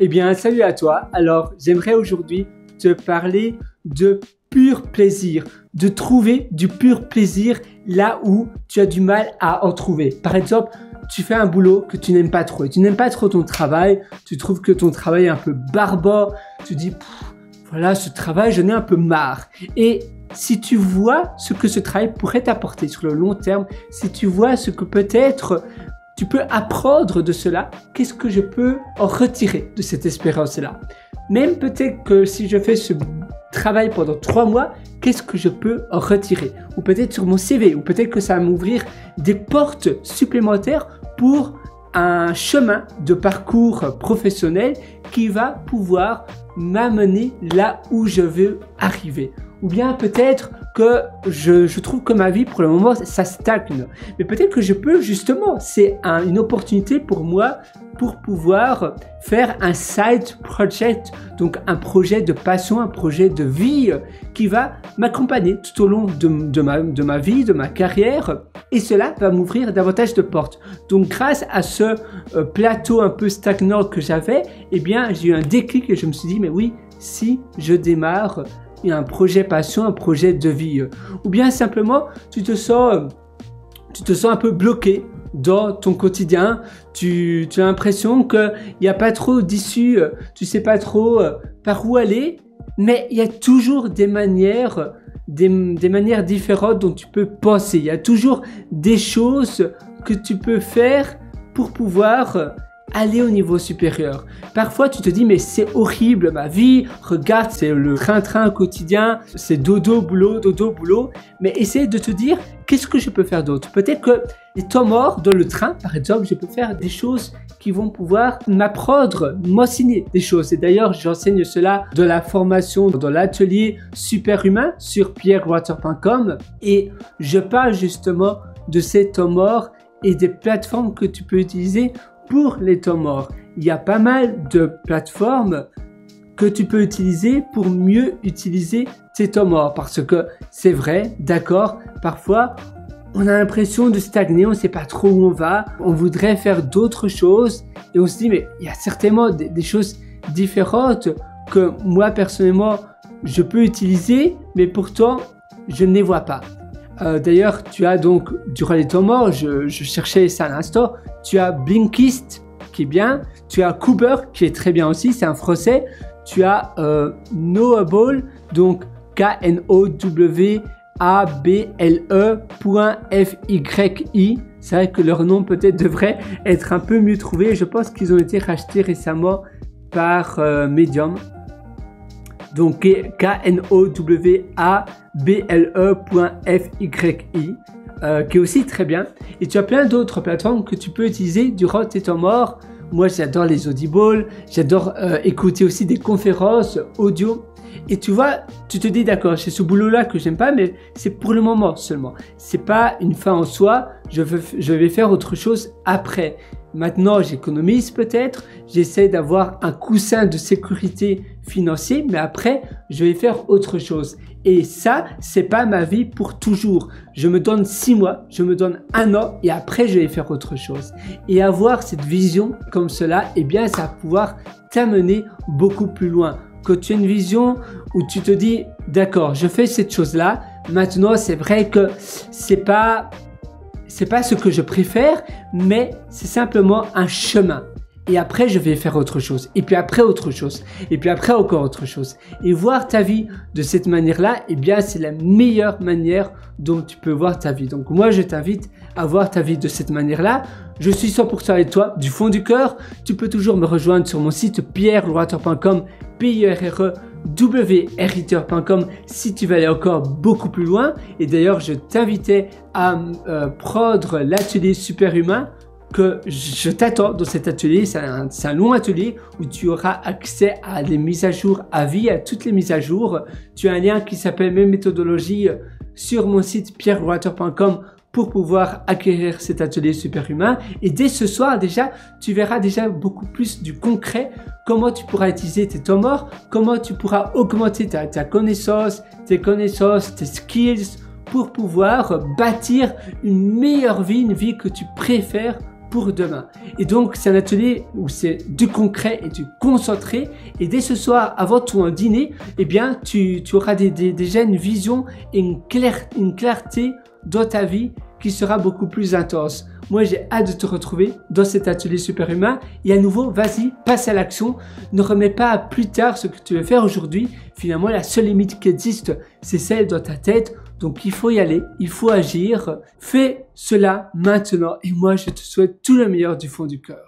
Eh bien, salut à toi. Alors, j'aimerais aujourd'hui te parler de pur plaisir, de trouver du pur plaisir là où tu as du mal à en trouver. Par exemple, tu fais un boulot que tu n'aimes pas trop et tu n'aimes pas trop ton travail, tu trouves que ton travail est un peu barbare, tu dis voilà, ce travail, j'en ai un peu marre. Et si tu vois ce que ce travail pourrait t'apporter sur le long terme, si tu vois ce que peut-être tu peux apprendre de cela, qu'est-ce que je peux en retirer de cette expérience-là? Même peut-être que si je fais ce travail pendant 3 mois, qu'est-ce que je peux en retirer? Ou peut-être sur mon CV, ou peut-être que ça va m'ouvrir des portes supplémentaires pour un chemin de parcours professionnel qui va pouvoir m'amener là où je veux arriver. Ou bien peut-être que je trouve que ma vie pour le moment ça stagne. Mais peut-être que je peux justement, c'est une opportunité pour moi pour pouvoir faire un side project, donc un projet de passion, un projet de vie qui va m'accompagner tout au long de ma vie, de ma carrière. Et cela va m'ouvrir davantage de portes. Donc grâce à ce plateau un peu stagnant que j'avais, eh bien j'ai eu un déclic et je me suis dit mais oui, si je démarre un projet passion, un projet de vie, ou bien simplement tu te sens un peu bloqué dans ton quotidien, tu as l'impression qu'il n'y a pas trop d'issue, tu sais pas trop par où aller, mais il y a toujours des manières différentes dont tu peux penser, il y a toujours des choses que tu peux faire pour pouvoir aller au niveau supérieur. Parfois, tu te dis, mais c'est horrible, ma vie, regarde, c'est le train-train quotidien, c'est dodo, boulot, mais essaie de te dire, qu'est-ce que je peux faire d'autre? Peut-être que les temps morts dans le train, par exemple, je peux faire des choses qui vont pouvoir m'apprendre, m'enseigner des choses. Et d'ailleurs, j'enseigne cela de la formation dans l'atelier Superhumain sur pierrewater.com et je parle justement de ces temps morts et des plateformes que tu peux utiliser pour les temps morts. Il y a pas mal de plateformes que tu peux utiliser pour mieux utiliser tes temps morts parce que c'est vrai, d'accord, parfois on a l'impression de stagner, on ne sait pas trop où on va, on voudrait faire d'autres choses et on se dit mais il y a certainement des choses différentes que moi personnellement je peux utiliser mais pourtant je ne les vois pas. D'ailleurs, tu as donc, durant les temps morts, je cherchais ça à l'instant, tu as Blinkist qui est bien, tu as Cooper qui est très bien aussi, c'est un français, tu as Knowable, donc knowable.fyi, c'est vrai que leur nom peut-être devrait être un peu mieux trouvé, je pense qu'ils ont été rachetés récemment par Medium. Donc knowable.fyi qui est aussi très bien. Et tu as plein d'autres plateformes que tu peux utiliser durant tes temps morts. Moi, j'adore les Audible, j'adore écouter aussi des conférences audio. Et tu vois, tu te dis d'accord, c'est ce boulot-là que j'aime pas, mais c'est pour le moment seulement. C'est pas une fin en soi, je vais faire autre chose après. Maintenant, j'économise peut-être, j'essaie d'avoir un coussin de sécurité financier, mais après, je vais faire autre chose. Et ça, c'est pas ma vie pour toujours. Je me donne 6 mois, je me donne 1 an et après, je vais faire autre chose. Et avoir cette vision comme cela, eh bien, ça va pouvoir t'amener beaucoup plus loin. Quand tu as une vision où tu te dis, d'accord, je fais cette chose-là, maintenant, c'est vrai que c'est pas ce que je préfère, mais c'est simplement un chemin. Et après, je vais faire autre chose. Et puis après, autre chose. Et puis après, encore autre chose. Et voir ta vie de cette manière-là, eh bien, c'est la meilleure manière dont tu peux voir ta vie. Donc, moi, je t'invite à voir ta vie de cette manière-là. Je suis 100% avec toi, du fond du cœur. Tu peux toujours me rejoindre sur mon site pierrewater.com, pierrewater.com si tu veux aller encore beaucoup plus loin. Et d'ailleurs, je t'invitais à prendre l'atelier Superhumain que je t'attends dans cet atelier. C'est un long atelier où tu auras accès à des mises à jour à vie, à toutes les mises à jour. Tu as un lien qui s'appelle Mes méthodologies sur mon site pierrewater.com pour pouvoir acquérir cet atelier Superhumain. Et dès ce soir déjà, tu verras déjà beaucoup plus du concret, comment tu pourras utiliser tes temps morts, comment tu pourras augmenter ta connaissance, tes skills pour pouvoir bâtir une meilleure vie, une vie que tu préfères pour demain. Et donc, c'est un atelier où c'est du concret et du concentré. Et dès ce soir, avant ton dîner, eh bien, tu auras déjà une vision et une clarté dans ta vie qui sera beaucoup plus intense. Moi, j'ai hâte de te retrouver dans cet atelier superhumain. Et à nouveau, vas-y, passe à l'action. Ne remets pas à plus tard ce que tu veux faire aujourd'hui. Finalement, la seule limite qui existe, c'est celle dans ta tête. Donc, il faut y aller, il faut agir. Fais cela maintenant. Et moi, je te souhaite tout le meilleur du fond du cœur.